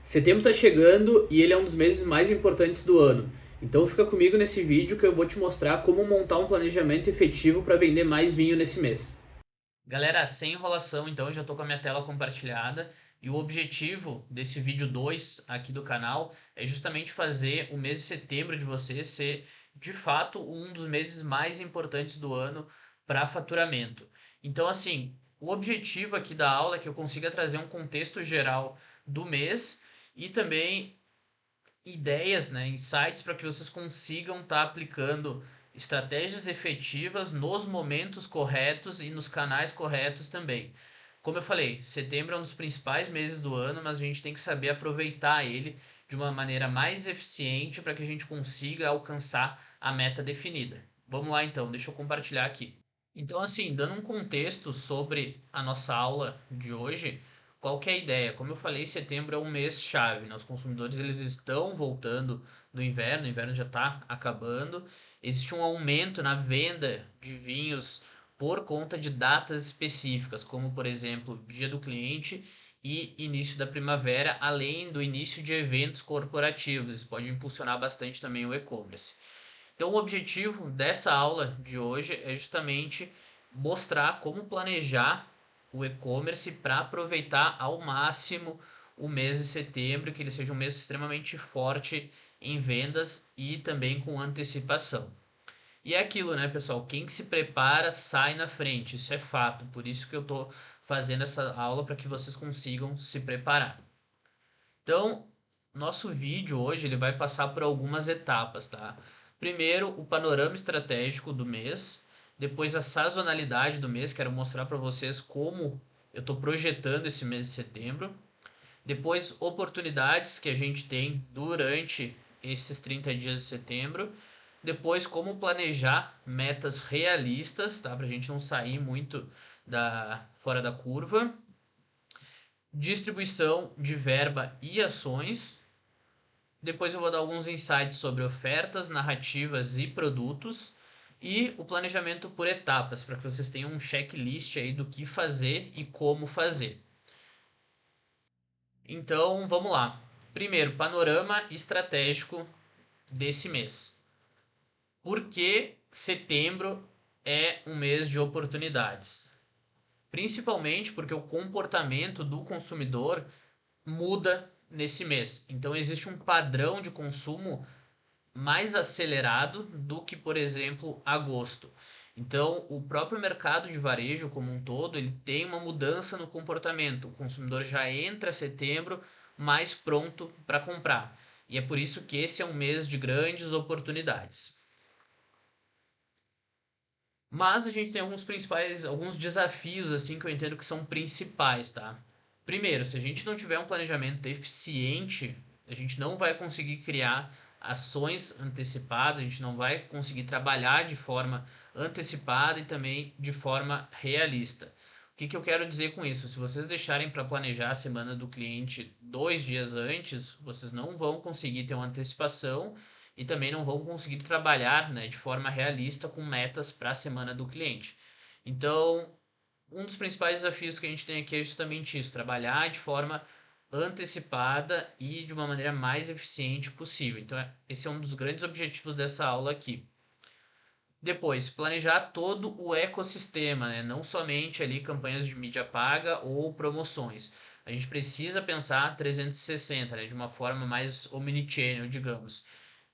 Setembro está chegando e ele é um dos meses mais importantes do ano. Então fica comigo nesse vídeo que eu vou te mostrar como montar um planejamento efetivo para vender mais vinho nesse mês. Galera, sem enrolação, então eu já estou com a minha tela compartilhada e o objetivo desse vídeo 2 aqui do canal é justamente fazer o mês de setembro de vocês ser de fato um dos meses mais importantes do ano para faturamento. Então, assim, o objetivo aqui da aula é que eu consiga trazer um contexto geral do mês e também ideias, né, insights para que vocês consigam estar aplicando estratégias efetivas nos momentos corretos e nos canais corretos também. Como eu falei, setembro é um dos principais meses do ano, mas a gente tem que saber aproveitar ele de uma maneira mais eficiente para que a gente consiga alcançar a meta definida. Vamos lá então, deixa eu compartilhar aqui. Então, assim, dando um contexto sobre a nossa aula de hoje, qual que é a ideia? Como eu falei, setembro é um mês chave, né? Os consumidores eles estão voltando do inverno, o inverno já está acabando. Existe um aumento na venda de vinhos por conta de datas específicas, como por exemplo, Dia do Cliente e início da primavera, além do início de eventos corporativos. Isso pode impulsionar bastante também o e-commerce. Então, o objetivo dessa aula de hoje é justamente mostrar como planejar o e-commerce para aproveitar ao máximo o mês de setembro, que ele seja um mês extremamente forte em vendas e também com antecipação. E é aquilo, né, pessoal? Quem se prepara sai na frente, isso é fato. Por isso que eu estou fazendo essa aula para que vocês consigam se preparar. Então, nosso vídeo hoje ele vai passar por algumas etapas, tá? Primeiro, o panorama estratégico do mês, depois a sazonalidade do mês, quero mostrar para vocês como eu estou projetando esse mês de setembro. Depois, oportunidades que a gente tem durante esses 30 dias de setembro. Depois, como planejar metas realistas, tá? Para a gente não sair muito fora da curva. Distribuição de verba e ações. Depois eu vou dar alguns insights sobre ofertas, narrativas e produtos. E o planejamento por etapas, para que vocês tenham um checklist aí do que fazer e como fazer. Então, vamos lá. Primeiro, panorama estratégico desse mês. Por que setembro é um mês de oportunidades? Principalmente porque o comportamento do consumidor muda nesse mês. Então existe um padrão de consumo mais acelerado do que, por exemplo, agosto. Então, o próprio mercado de varejo como um todo, ele tem uma mudança no comportamento. O consumidor já entra setembro mais pronto para comprar. E é por isso que esse é um mês de grandes oportunidades. Mas a gente tem alguns desafios assim que eu entendo que são principais, tá? Primeiro, se a gente não tiver um planejamento eficiente, a gente não vai conseguir criar ações antecipadas, a gente não vai conseguir trabalhar de forma antecipada e também de forma realista. O que eu quero dizer com isso? Se vocês deixarem para planejar a semana do cliente 2 dias antes, vocês não vão conseguir ter uma antecipação e também não vão conseguir trabalhar, né, de forma realista com metas para a semana do cliente. Então, um dos principais desafios que a gente tem aqui é justamente isso: trabalhar de forma antecipada e de uma maneira mais eficiente possível. Então, esse é um dos grandes objetivos dessa aula aqui. Depois, planejar todo o ecossistema, né? Não somente ali campanhas de mídia paga ou promoções. A gente precisa pensar 360, né? De uma forma mais omnichannel, digamos,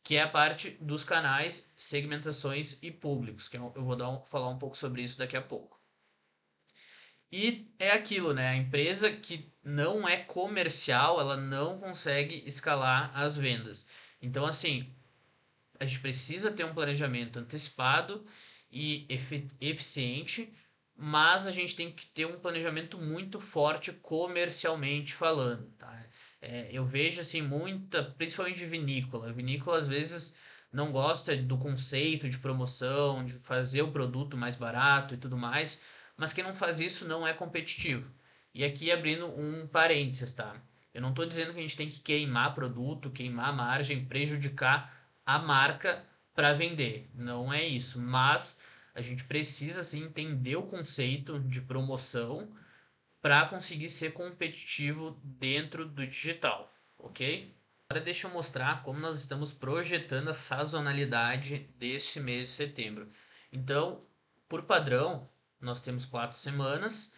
que é a parte dos canais, segmentações e públicos, que eu vou falar um pouco sobre isso daqui a pouco. E é aquilo, né? A empresa que não é comercial, ela não consegue escalar as vendas. Então, assim, a gente precisa ter um planejamento antecipado e eficiente, mas a gente tem que ter um planejamento muito forte comercialmente falando, tá? Eu vejo assim muita, principalmente de vinícola. Vinícola às vezes não gosta do conceito de promoção, de fazer o produto mais barato e tudo mais, mas quem não faz isso não é competitivo. E aqui abrindo um parênteses, tá? Eu não estou dizendo que a gente tem que queimar produto, queimar margem, prejudicar a marca para vender. Não é isso. Mas a gente precisa sim entender o conceito de promoção para conseguir ser competitivo dentro do digital. ok? Agora deixa eu mostrar como nós estamos projetando a sazonalidade deste mês de setembro. Então, por padrão, nós temos 4 semanas.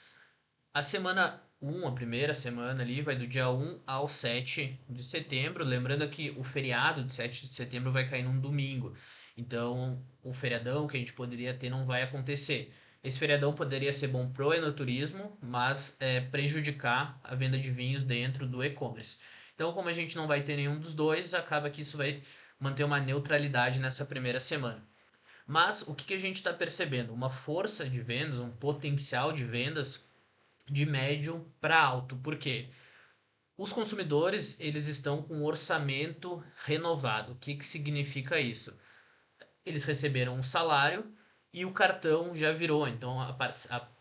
A semana 1, a primeira semana ali, vai do dia 1 ao 7 de setembro. Lembrando que o feriado de 7 de setembro vai cair num domingo. Então, o feriadão que a gente poderia ter não vai acontecer. Esse feriadão poderia ser bom pro enoturismo, mas prejudicar a venda de vinhos dentro do e-commerce. Então, como a gente não vai ter nenhum dos dois, acaba que isso vai manter uma neutralidade nessa primeira semana. Mas o que a gente está percebendo? Uma força de vendas, um potencial de vendas de médio para alto. Por quê? Os consumidores eles estão com um orçamento renovado. O que significa isso? Eles receberam um salário e o cartão já virou. Então a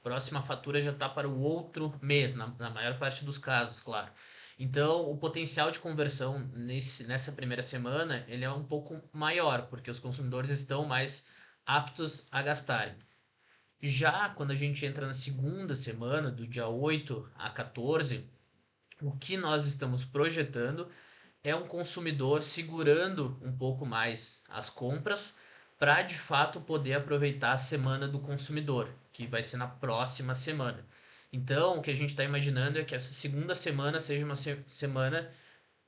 próxima fatura já está para o outro mês, na maior parte dos casos, claro. Então o potencial de conversão nessa primeira semana ele é um pouco maior, porque os consumidores estão mais aptos a gastarem. Já quando a gente entra na segunda semana, do dia 8 a 14, o que nós estamos projetando é um consumidor segurando um pouco mais as compras para de fato poder aproveitar a semana do consumidor, que vai ser na próxima semana. Então, o que a gente está imaginando é que essa segunda semana seja uma semana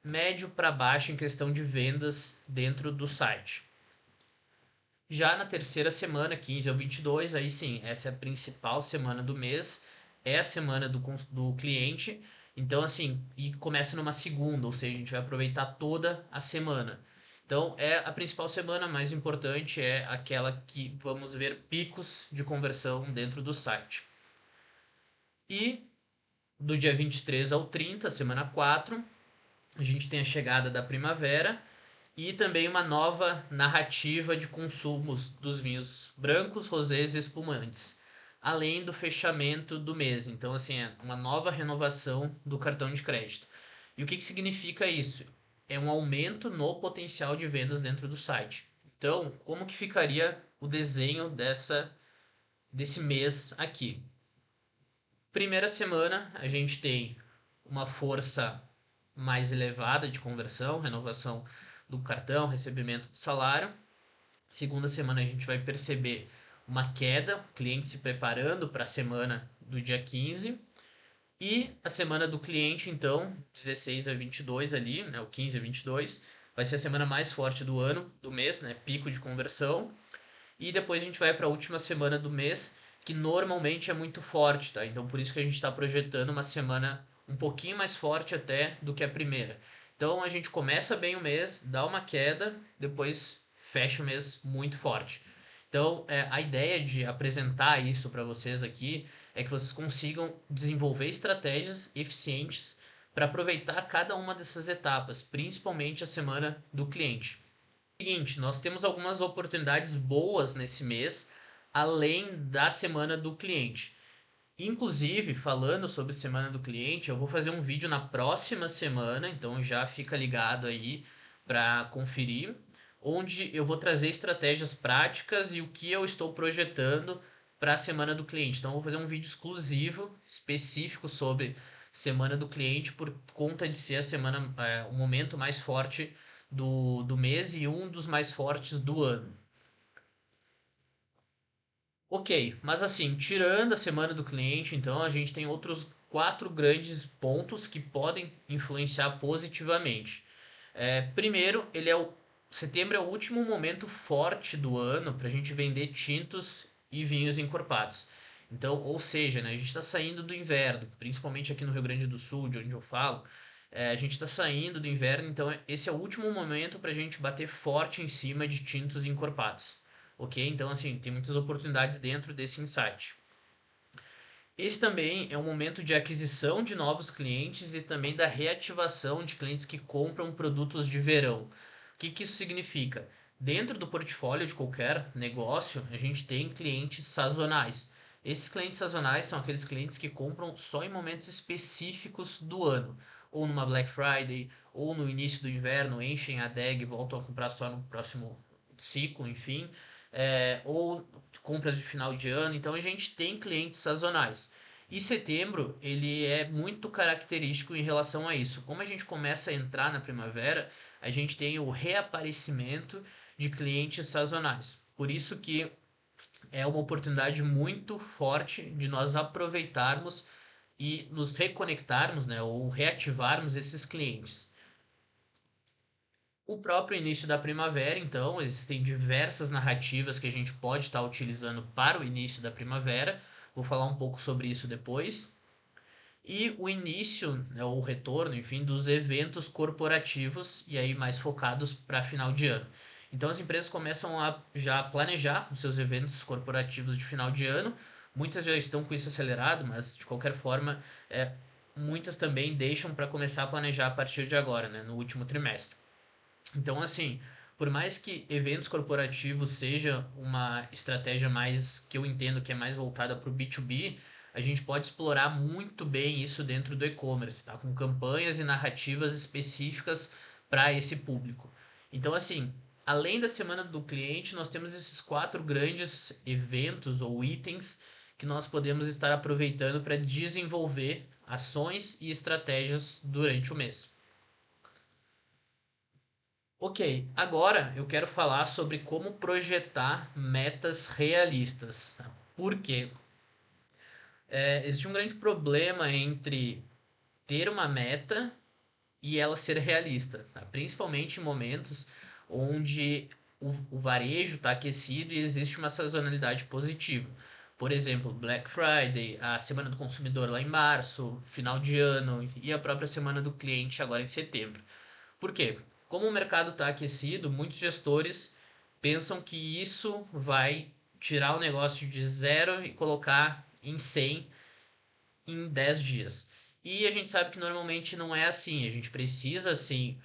médio para baixo em questão de vendas dentro do site. Já na terceira semana, 15 ao 22, aí sim, essa é a principal semana do mês, é a semana do cliente. Então, assim, e começa numa segunda, ou seja, a gente vai aproveitar toda a semana. Então, é a principal semana mais importante, é aquela que vamos ver picos de conversão dentro do site. E do dia 23 ao 30, semana 4, a gente tem a chegada da primavera e também uma nova narrativa de consumos dos vinhos brancos, rosés e espumantes, além do fechamento do mês. Então, assim, é uma nova renovação do cartão de crédito. E o que significa isso? É um aumento no potencial de vendas dentro do site. Então, como que ficaria o desenho desse mês aqui? Primeira semana, a gente tem uma força mais elevada de conversão, renovação do cartão, recebimento do salário. Segunda semana a gente vai perceber uma queda, cliente se preparando para a semana do dia 15. E a semana do cliente, então, 16 a 22 ali, né, o 15 a 22, vai ser a semana mais forte do ano, do mês, né, pico de conversão. E depois a gente vai para a última semana do mês, que normalmente é muito forte, tá? Então por isso que a gente está projetando uma semana um pouquinho mais forte até do que a primeira. Então a gente começa bem o mês, dá uma queda, depois fecha o mês muito forte. Então a ideia de apresentar isso para vocês aqui é que vocês consigam desenvolver estratégias eficientes para aproveitar cada uma dessas etapas, principalmente a semana do cliente. Seguinte, nós temos algumas oportunidades boas nesse mês, além da semana do cliente. Inclusive, falando sobre semana do cliente, eu vou fazer um vídeo na próxima semana, então já fica ligado aí para conferir, onde eu vou trazer estratégias práticas e o que eu estou projetando para a semana do cliente. Então, eu vou fazer um vídeo exclusivo, específico sobre semana do cliente, por conta de ser a semana, o momento mais forte do mês e um dos mais fortes do ano. Ok, mas assim, tirando a semana do cliente, então a gente tem outros 4 grandes pontos que podem influenciar positivamente. Primeiro, setembro é o último momento forte do ano para a gente vender tintos e vinhos encorpados. Então, ou seja, né, a gente está saindo do inverno, principalmente aqui no Rio Grande do Sul, de onde eu falo, a gente está saindo do inverno, então esse é o último momento para a gente bater forte em cima de tintos encorpados. Ok? Então, assim, tem muitas oportunidades dentro desse insight. Esse também é um momento de aquisição de novos clientes e também da reativação de clientes que compram produtos de verão. O que isso significa? Dentro do portfólio de qualquer negócio, a gente tem clientes sazonais. Esses clientes sazonais são aqueles clientes que compram só em momentos específicos do ano, ou numa Black Friday, ou no início do inverno, enchem a adega e voltam a comprar só no próximo ciclo, enfim, ou compras de final de ano. Então a gente tem clientes sazonais. E setembro, ele é muito característico em relação a isso. Como a gente começa a entrar na primavera, a gente tem o reaparecimento de clientes sazonais. Por isso que é uma oportunidade muito forte de nós aproveitarmos e nos reconectarmos, né, ou reativarmos esses clientes. O próprio início da primavera, então, existem diversas narrativas que a gente pode estar utilizando para o início da primavera. Vou falar um pouco sobre isso depois. E o início, né, o retorno, enfim, dos eventos corporativos e aí mais focados para final de ano. Então as empresas começam a já planejar os seus eventos corporativos de final de ano. Muitas já estão com isso acelerado, mas de qualquer forma, muitas também deixam para começar a planejar a partir de agora, né, no último trimestre. Então, assim, por mais que eventos corporativos seja uma estratégia mais que eu entendo que é mais voltada para o B2B, a gente pode explorar muito bem isso dentro do e-commerce, tá? Com campanhas e narrativas específicas para esse público. Então, assim, além da semana do cliente, nós temos esses 4 grandes eventos ou itens que nós podemos estar aproveitando para desenvolver ações e estratégias durante o mês. Ok, agora eu quero falar sobre como projetar metas realistas. Tá? Por quê? Existe um grande problema entre ter uma meta e ela ser realista, tá? Principalmente em momentos onde o varejo está aquecido e existe uma sazonalidade positiva. Por exemplo, Black Friday, a Semana do Consumidor lá em março, final de ano e a própria Semana do Cliente agora em setembro. Por quê? Como o mercado está aquecido, muitos gestores pensam que isso vai tirar o negócio de zero e colocar em 100 em 10 dias. E a gente sabe que normalmente não é assim. A gente precisa, assim,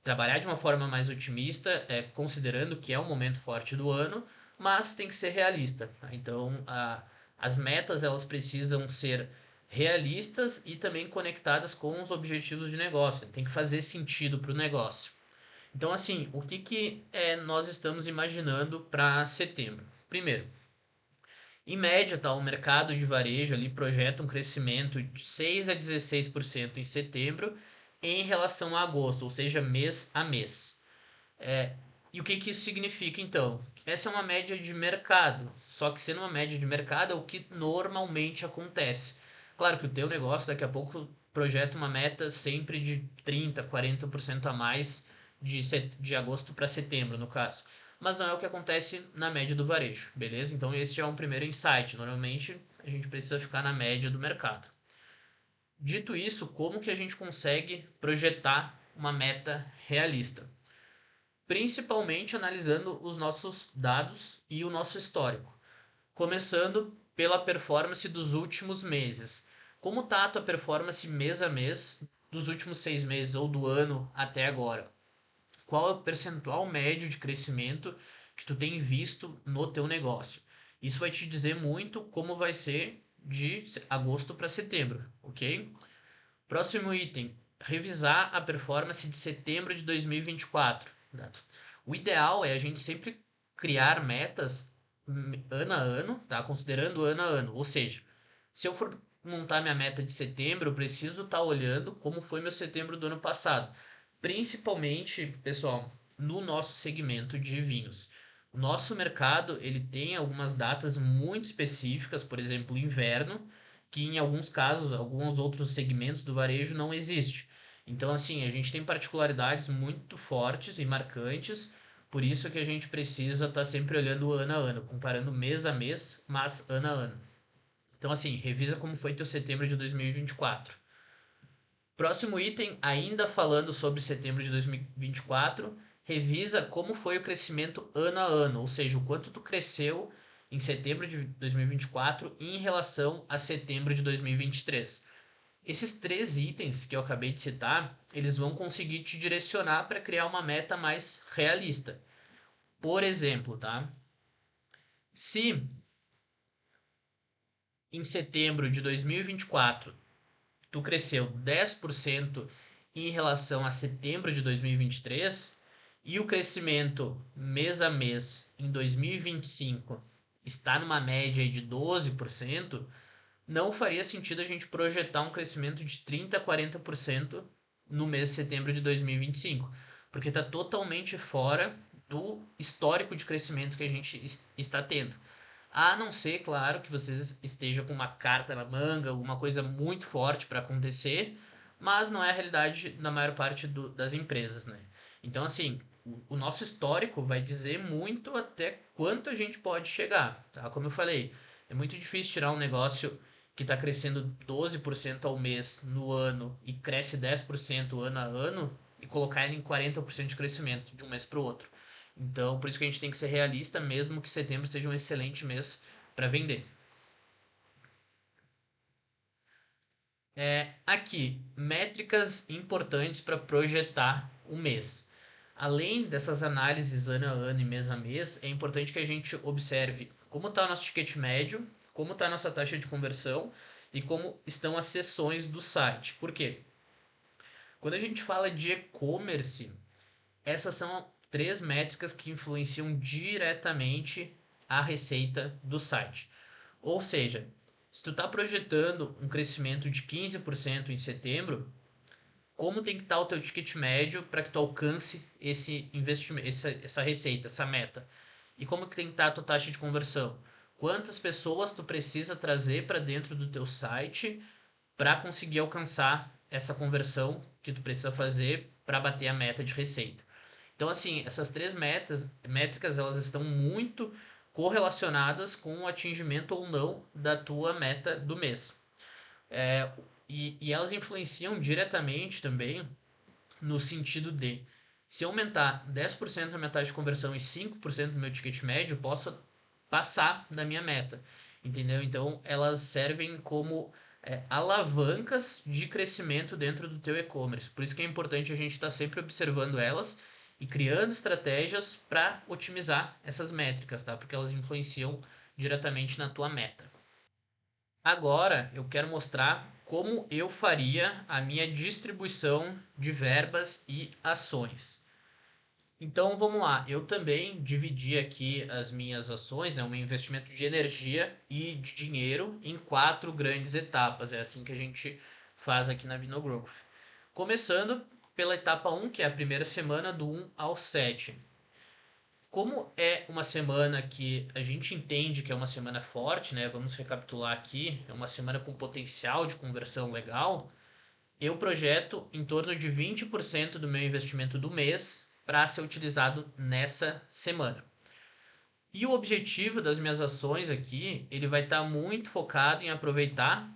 trabalhar de uma forma mais otimista, considerando que é um momento forte do ano, mas tem que ser realista. Tá? Então, as metas elas precisam ser realistas e também conectadas com os objetivos de negócio. Tem que fazer sentido para o negócio. Então, assim, o que, nós estamos imaginando para setembro? Primeiro, em média, tá, o mercado de varejo ali projeta um crescimento de 6 a 16% em setembro em relação a agosto, ou seja, mês a mês. E o que isso significa então? Essa é uma média de mercado, só que sendo uma média de mercado é o que normalmente acontece. Claro que o teu negócio daqui a pouco projeta uma meta sempre de 30, 40% a mais de agosto para setembro, no caso. Mas não é o que acontece na média do varejo, beleza? Então esse já é um primeiro insight. Normalmente a gente precisa ficar na média do mercado. Dito isso, como que a gente consegue projetar uma meta realista? Principalmente analisando os nossos dados e o nosso histórico. Começando pela performance dos últimos meses. Como está a tua performance mês a mês dos últimos 6 meses ou do ano até agora? Qual é o percentual médio de crescimento que tu tem visto no teu negócio? Isso vai te dizer muito como vai ser de agosto para setembro, ok? Próximo item, revisar a performance de setembro de 2024. O ideal é a gente sempre criar metas ano a ano, tá? Considerando ano a ano. Ou seja, se eu for montar minha meta de setembro, eu preciso estar olhando como foi meu setembro do ano passado. Principalmente, pessoal, no nosso segmento de vinhos. O nosso mercado, ele tem algumas datas muito específicas, por exemplo, inverno, que em alguns casos, alguns outros segmentos do varejo não existe. Então, assim, a gente tem particularidades muito fortes e marcantes, por isso que a gente precisa estar sempre olhando ano a ano, comparando mês a mês, mas ano a ano. Então, assim, revisa como foi teu setembro de 2024. Próximo item, ainda falando sobre setembro de 2024, revisa como foi o crescimento ano a ano, ou seja, o quanto tu cresceu em setembro de 2024 em relação a setembro de 2023. Esses 3 itens que eu acabei de citar, eles vão conseguir te direcionar para criar uma meta mais realista. Por exemplo, tá? Se em setembro de 2024 tu cresceu 10% em relação a setembro de 2023 e o crescimento mês a mês em 2025 está numa média de 12%, não faria sentido a gente projetar um crescimento de 30 a 40% no mês de setembro de 2025, porque está totalmente fora do histórico de crescimento que a gente está tendo. A não ser, claro, que vocês estejam com uma carta na manga, alguma coisa muito forte para acontecer, mas não é a realidade da maior parte das empresas, né? Então, assim, o nosso histórico vai dizer muito até quanto a gente pode chegar, tá? Como eu falei, é muito difícil tirar um negócio que está crescendo 12% ao mês no ano e cresce 10% ano a ano e colocar ele em 40% de crescimento de um mês para o outro. Então, por isso que a gente tem que ser realista, mesmo que setembro seja um excelente mês para vender. Aqui, métricas importantes para projetar o mês. Além dessas análises ano a ano e mês a mês, é importante que a gente observe como está o nosso ticket médio, como está a nossa taxa de conversão e como estão as sessões do site. Por quê? Quando a gente fala de e-commerce, essas são três métricas que influenciam diretamente a receita do site. Ou seja, se tu está projetando um crescimento de 15% em setembro, como tem que estar o teu ticket médio para que tu alcance esse investimento, essa receita, essa meta? E como que tem que estar a tua taxa de conversão? Quantas pessoas tu precisa trazer para dentro do teu site para conseguir alcançar essa conversão que tu precisa fazer para bater a meta de receita? Então, assim, essas três métricas, elas estão muito correlacionadas com o atingimento ou não da tua meta do mês. É, e elas influenciam diretamente também no sentido de, se eu aumentar 10% da minha taxa de conversão e 5% do meu ticket médio, eu posso passar da minha meta, entendeu? Então, elas servem como alavancas de crescimento dentro do teu e-commerce. Por isso que é importante a gente estar sempre observando elas e criando estratégias para otimizar essas métricas, tá? Porque elas influenciam diretamente na tua meta. Agora eu quero mostrar como eu faria a minha distribuição de verbas e ações. Então vamos lá, eu também dividi aqui as minhas ações, né, o meu investimento de energia e de dinheiro em quatro grandes etapas. É assim que a gente faz aqui na Vinogrowth. Começando pela etapa um, que é a primeira semana do 1 ao 7. Como é uma semana que a gente entende que é uma semana forte, né? Vamos recapitular aqui, é uma semana com potencial de conversão legal. Eu projeto em torno de 20% do meu investimento do mês para ser utilizado nessa semana. E o objetivo das minhas ações aqui, ele vai estar muito focado em aproveitar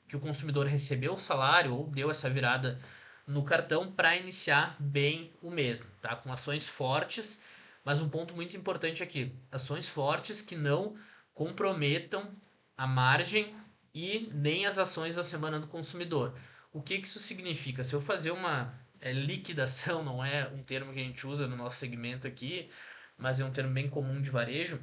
que o consumidor recebeu o salário ou deu essa virada no cartão para iniciar bem o mês, tá? Com ações fortes, mas um ponto muito importante aqui, ações fortes que não comprometam a margem e nem as ações da semana do consumidor. O que isso significa? Se eu fazer uma liquidação, não é um termo que a gente usa no nosso segmento aqui, mas é um termo bem comum de varejo.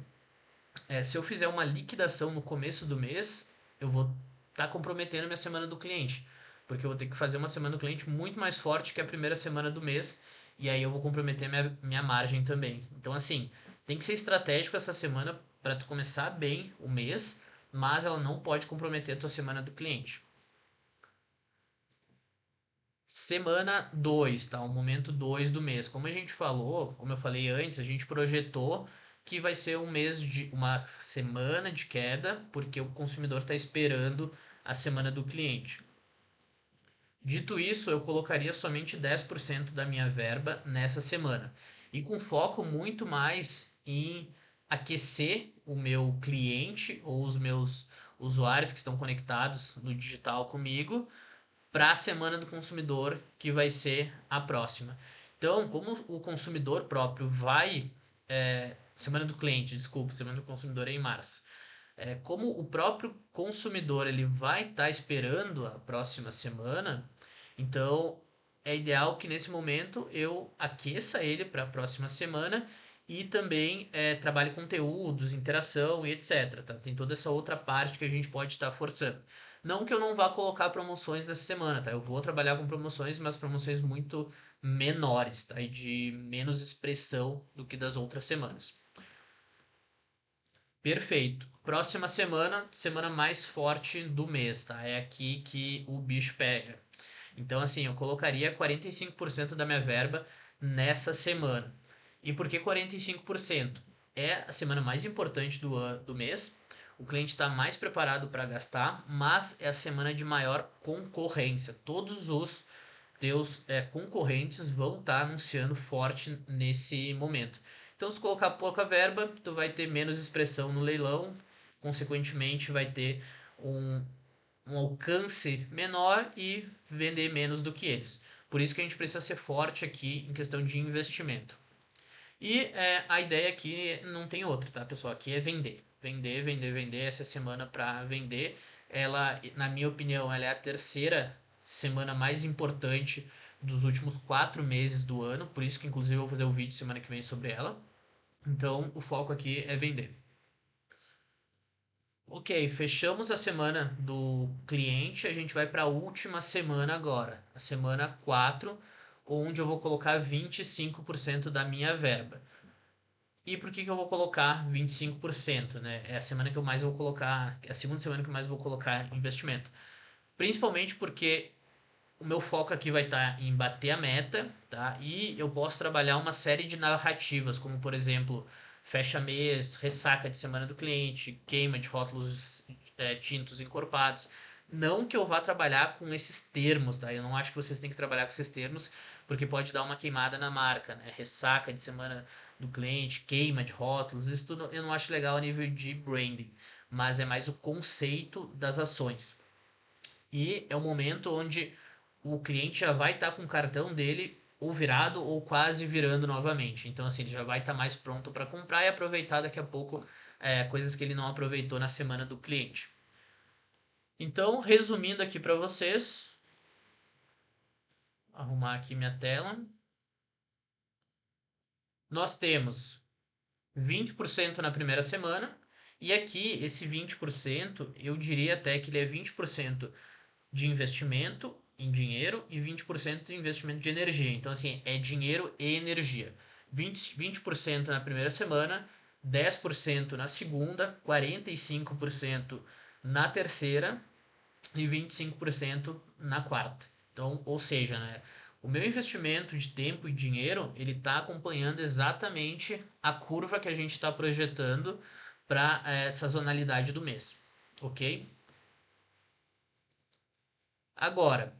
Se eu fizer uma liquidação no começo do mês, eu vou estar comprometendo minha semana do cliente, porque eu vou ter que fazer uma semana do cliente muito mais forte que a primeira semana do mês, e aí eu vou comprometer minha margem também. Então, assim, tem que ser estratégico essa semana para tu começar bem o mês, mas ela não pode comprometer a tua semana do cliente. Semana 2, tá? O momento 2 do mês. Como a gente falou, como eu falei antes, a gente projetou que vai ser um mês de uma semana de queda, porque o consumidor está esperando a semana do cliente. Dito isso, eu colocaria somente 10% da minha verba nessa semana. E com foco muito mais em aquecer o meu cliente ou os meus usuários que estão conectados no digital comigo para a semana do consumidor, que vai ser a próxima. Então, como o consumidor próprio vai. Semana do cliente, desculpa, semana do consumidor é em março. Como o próprio consumidor ele vai estar esperando a próxima semana, então é ideal que nesse momento eu aqueça ele para a próxima semana e também trabalhe conteúdos, interação e etc. Tá? Tem toda essa outra parte que a gente pode estar forçando. Não que eu não vá colocar promoções nessa semana, tá? Eu vou trabalhar com promoções, mas promoções muito menores, tá? E de menos expressão do que das outras semanas. Perfeito. Próxima semana, semana mais forte do mês, tá? É aqui que o bicho pega. Então, assim, eu colocaria 45% da minha verba nessa semana. E por que 45%? É a semana mais importante do mês. O cliente está mais preparado para gastar, mas é a semana de maior concorrência. Todos os teus concorrentes vão estar anunciando forte nesse momento. Então, se colocar pouca verba, tu vai ter menos expressão no leilão, consequentemente, vai ter um, um alcance menor e vender menos do que eles. Por isso que a gente precisa ser forte aqui em questão de investimento. E a ideia aqui não tem outra, tá, pessoal? Aqui é vender. Vender, vender, vender. Essa é a semana para vender. Ela, na minha opinião, ela é a terceira semana mais importante dos últimos 4 meses do ano. Por isso que, inclusive, eu vou fazer um vídeo semana que vem sobre ela. Então, o foco aqui é vender. Ok, fechamos a semana do cliente, a gente vai para a última semana agora, a semana 4, onde eu vou colocar 25% da minha verba. E por que eu vou colocar 25%, né? É a semana que eu mais vou colocar, é a segunda semana que eu mais vou colocar investimento. Principalmente porque o meu foco aqui vai estar em bater a meta, tá? E eu posso trabalhar uma série de narrativas, como por exemplo, fecha mês, ressaca de semana do cliente, queima de rótulos tintos encorpados. Não que eu vá trabalhar com esses termos, tá? Eu não acho que vocês têm que trabalhar com esses termos, porque pode dar uma queimada na marca, né? Ressaca de semana do cliente, queima de rótulos, isso tudo eu não acho legal a nível de branding, mas é mais o conceito das ações. E é o momento onde o cliente já vai estar com o cartão dele ou virado ou quase virando novamente. Então, assim, ele já vai estar mais pronto para comprar e aproveitar daqui a pouco coisas que ele não aproveitou na semana do cliente. Então, resumindo aqui para vocês, arrumar aqui minha tela. Nós temos 20% na primeira semana, e aqui esse 20% eu diria até que ele é 20% de investimento em dinheiro e 20% de investimento de energia. Então, assim, é dinheiro e energia. 20% na primeira semana, 10% na segunda, 45% na terceira e 25% na quarta. Então, ou seja, né, o meu investimento de tempo e dinheiro, ele está acompanhando exatamente a curva que a gente está projetando para essa sazonalidade do mês, ok? Agora,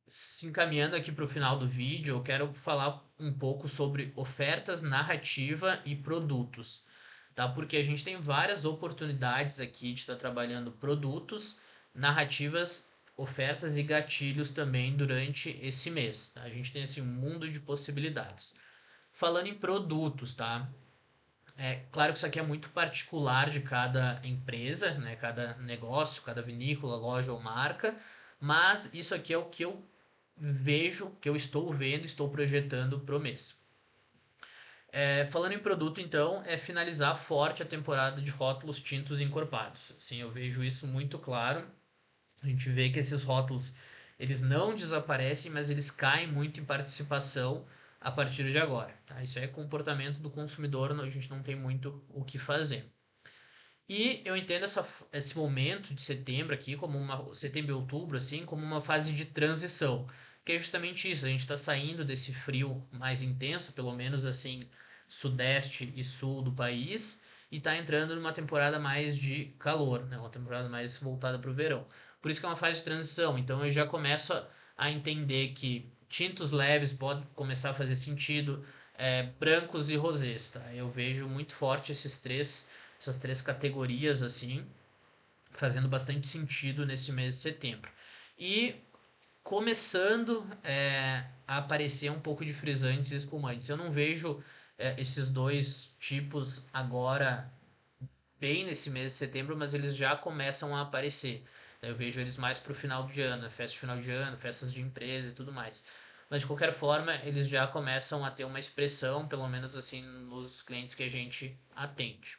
se encaminhando aqui para o final do vídeo, eu quero falar um pouco sobre ofertas, narrativa e produtos, tá? Porque a gente tem várias oportunidades aqui de estar trabalhando produtos, narrativas, ofertas e gatilhos também durante esse mês, tá? A gente tem assim um mundo de possibilidades. Falando em produtos, tá? É claro que isso aqui é muito particular de cada empresa, né? Cada negócio, cada vinícola, loja ou marca, mas isso aqui é o que eu vejo, que eu estou vendo, estou projetando pro mês. Falando em produto, então, é finalizar forte a temporada de rótulos tintos encorpados. Sim, eu vejo isso muito claro. A gente vê que esses rótulos eles não desaparecem, mas eles caem muito em participação a partir de agora. Tá? Isso é comportamento do consumidor, a gente não tem muito o que fazer. E eu entendo esse momento de setembro aqui, como setembro e outubro, assim, como uma fase de transição. Que é justamente isso, a gente está saindo desse frio mais intenso, pelo menos assim, sudeste e sul do país, e está entrando numa temporada mais de calor, né? Uma temporada mais voltada para o verão. Por isso que é uma fase de transição. Então eu já começo a entender que tintos leves podem começar a fazer sentido, brancos e rosés, tá? Eu vejo muito forte essas três categorias assim, fazendo bastante sentido nesse mês de setembro. E começando a aparecer um pouco de frisantes e espumantes. Eu não vejo esses dois tipos agora bem nesse mês de setembro, mas eles já começam a aparecer. Eu vejo eles mais para o final de ano, festa de final de ano, festas de empresa e tudo mais. Mas de qualquer forma, eles já começam a ter uma expressão, pelo menos assim, nos clientes que a gente atende.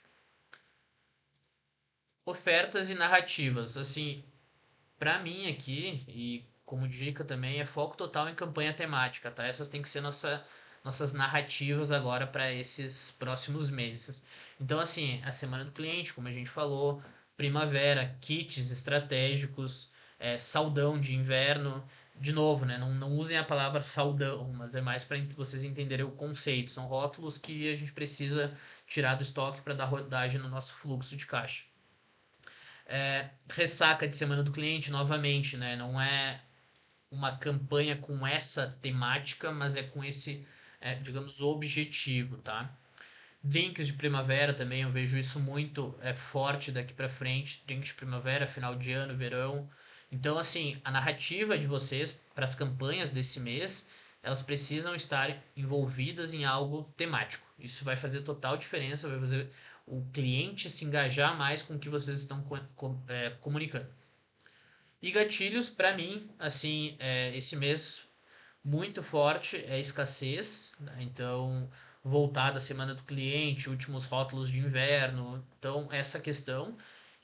Ofertas e narrativas, assim, para mim aqui, e como dica também, é foco total em campanha temática, tá? Essas tem que ser nossas narrativas agora para esses próximos meses. Então, assim, a semana do cliente, como a gente falou, primavera, kits estratégicos, saldão de inverno. De novo, né? Não usem a palavra saldão, mas é mais para vocês entenderem o conceito. São rótulos que a gente precisa tirar do estoque para dar rodagem no nosso fluxo de caixa. Ressaca de semana do cliente, novamente, né? Não é uma campanha com essa temática, mas é com esse, digamos, objetivo, tá? Drinks de primavera também, eu vejo isso muito forte daqui para frente. Drinks de primavera, final de ano, verão. Então, assim, a narrativa de vocês para as campanhas desse mês, elas precisam estar envolvidas em algo temático. Isso vai fazer total diferença, vai fazer o cliente se engajar mais com o que vocês estão comunicando. E gatilhos, para mim, assim, esse mês muito forte é escassez, né? Então, voltado à semana do cliente, últimos rótulos de inverno, então essa questão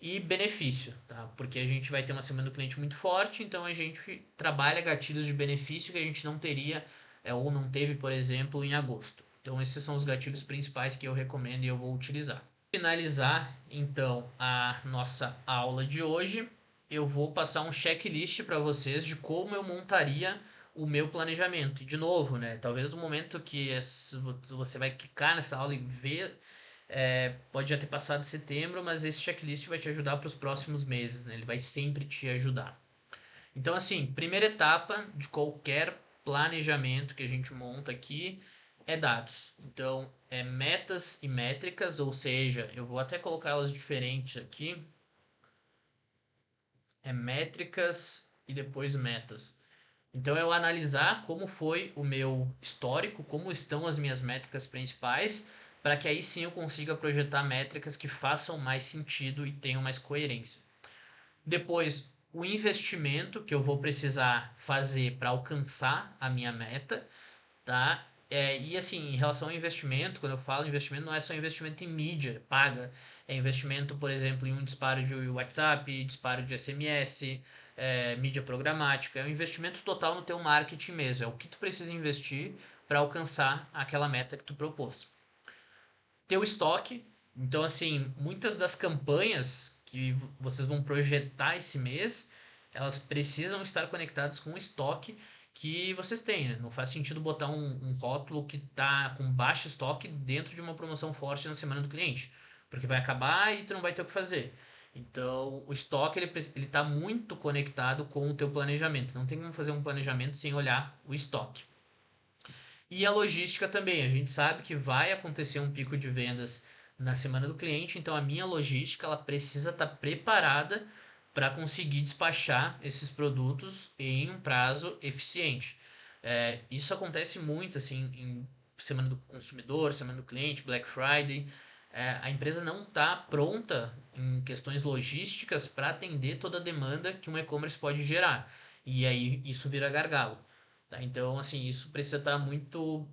e benefício, tá? Porque a gente vai ter uma semana do cliente muito forte, então a gente trabalha gatilhos de benefício que a gente não teria ou não teve, por exemplo, em agosto. Então, esses são os gatilhos principais que eu recomendo e eu vou utilizar. Finalizar então a nossa aula de hoje, eu vou passar um checklist para vocês de como eu montaria o meu planejamento. E de novo, né? Talvez o momento que você vai clicar nessa aula e ver, pode já ter passado setembro, mas esse checklist vai te ajudar para os próximos meses, né? Ele vai sempre te ajudar. Então, assim, primeira etapa de qualquer planejamento que a gente monta aqui é dados. Então, é metas e métricas, ou seja, eu vou até colocar elas diferentes aqui. É métricas e depois metas. Então, eu analisar como foi o meu histórico, como estão as minhas métricas principais, para que aí sim eu consiga projetar métricas que façam mais sentido e tenham mais coerência. Depois, o investimento que eu vou precisar fazer para alcançar a minha meta, tá? E assim, em relação ao investimento, quando eu falo investimento, não é só investimento em mídia paga, é investimento, por exemplo, em um disparo de WhatsApp, disparo de SMS, mídia programática, é um investimento total no teu marketing mesmo, é o que tu precisa investir para alcançar aquela meta que tu propôs. Teu estoque, então assim, muitas das campanhas que vocês vão projetar esse mês, elas precisam estar conectadas com o estoque que vocês têm, né? Não faz sentido botar um rótulo que está com baixo estoque dentro de uma promoção forte na semana do cliente, porque vai acabar e tu não vai ter o que fazer. Então, o estoque ele está muito conectado com o teu planejamento. Não tem como fazer um planejamento sem olhar o estoque. E a logística também. A gente sabe que vai acontecer um pico de vendas na semana do cliente, então a minha logística ela precisa estar preparada para conseguir despachar esses produtos em um prazo eficiente. Isso acontece muito assim em semana do consumidor, semana do cliente, Black Friday. A empresa não está pronta em questões logísticas para atender toda a demanda que um e-commerce pode gerar. E aí isso vira gargalo. Tá? Então, assim, isso precisa estar muito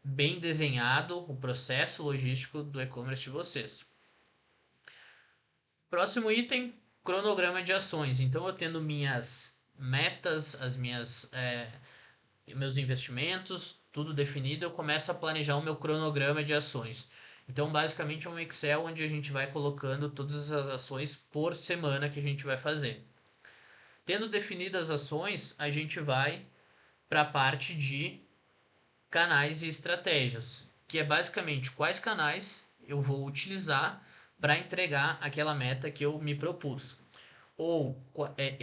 bem desenhado, o processo logístico do e-commerce de vocês. Próximo item, cronograma de ações. Então, eu tendo minhas metas, meus investimentos, tudo definido, eu começo a planejar o meu cronograma de ações. Então, basicamente, é um Excel onde a gente vai colocando todas as ações por semana que a gente vai fazer. Tendo definidas as ações, a gente vai para a parte de canais e estratégias, que é basicamente quais canais eu vou utilizar para entregar aquela meta que eu me propus. Ou,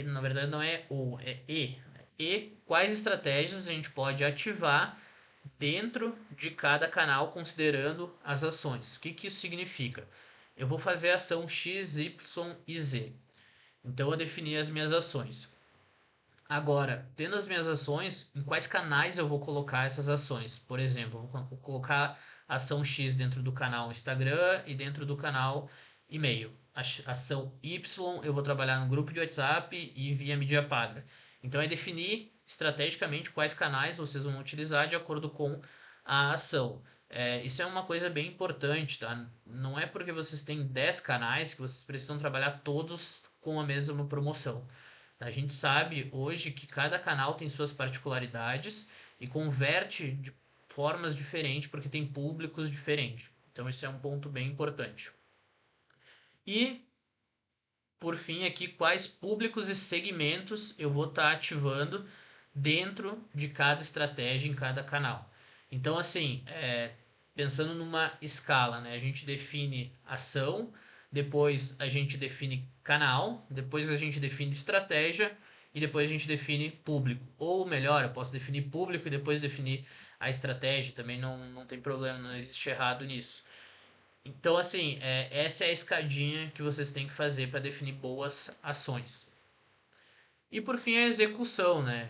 na verdade não é ou, é e. E quais estratégias a gente pode ativar dentro de cada canal considerando as ações. O que, que isso significa? Eu vou fazer a ação X, Y e Z. Então eu defini as minhas ações. Agora, tendo as minhas ações, em quais canais eu vou colocar essas ações? Por exemplo, eu vou colocar ação X dentro do canal Instagram e dentro do canal e-mail. Ação Y eu vou trabalhar no grupo de WhatsApp e via mídia paga. Então é definir estrategicamente quais canais vocês vão utilizar de acordo com a ação. Isso é uma coisa bem importante, tá? Não é porque vocês têm 10 canais que vocês precisam trabalhar todos com a mesma promoção. A gente sabe hoje que cada canal tem suas particularidades e converte de plataformas diferentes, porque tem públicos diferentes. Então, esse é um ponto bem importante. E, por fim, aqui, quais públicos e segmentos eu vou estar ativando dentro de cada estratégia em cada canal. Então, assim, pensando numa escala, né? A gente define ação, depois a gente define canal, depois a gente define estratégia e depois a gente define público. Ou melhor, eu posso definir público e depois definir a estratégia, também não tem problema, não existe errado nisso. Então, assim, essa é a escadinha que vocês têm que fazer para definir boas ações. E por fim, a execução, né?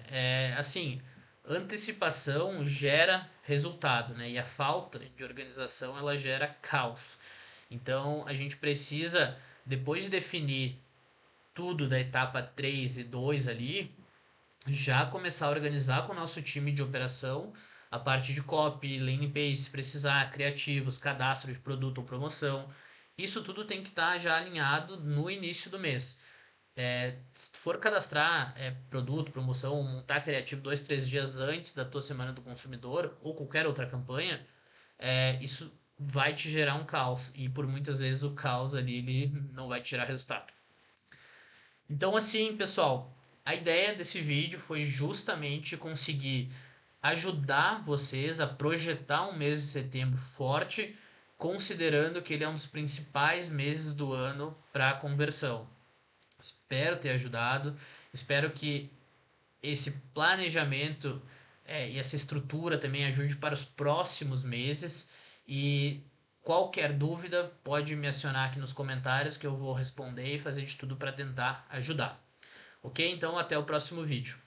Assim, antecipação gera resultado, né? E a falta de organização, ela gera caos. Então, a gente precisa, depois de definir tudo da etapa 3 e 2 ali, já começar a organizar com o nosso time de operação a parte de copy, landing page, se precisar, criativos, cadastro de produto ou promoção. Isso tudo tem que estar já alinhado no início do mês. Se tu for cadastrar produto, promoção, montar criativo 2, 3 dias antes da tua semana do consumidor ou qualquer outra campanha, isso vai te gerar um caos. E por muitas vezes o caos ali ele não vai te gerar resultado. Então, assim, pessoal, a ideia desse vídeo foi justamente conseguir ajudar vocês a projetar um mês de setembro forte, considerando que ele é um dos principais meses do ano para conversão. Espero ter ajudado, espero que esse planejamento e essa estrutura também ajude para os próximos meses. E qualquer dúvida pode me acionar aqui nos comentários que eu vou responder e fazer de tudo para tentar ajudar. Ok? Então até o próximo vídeo.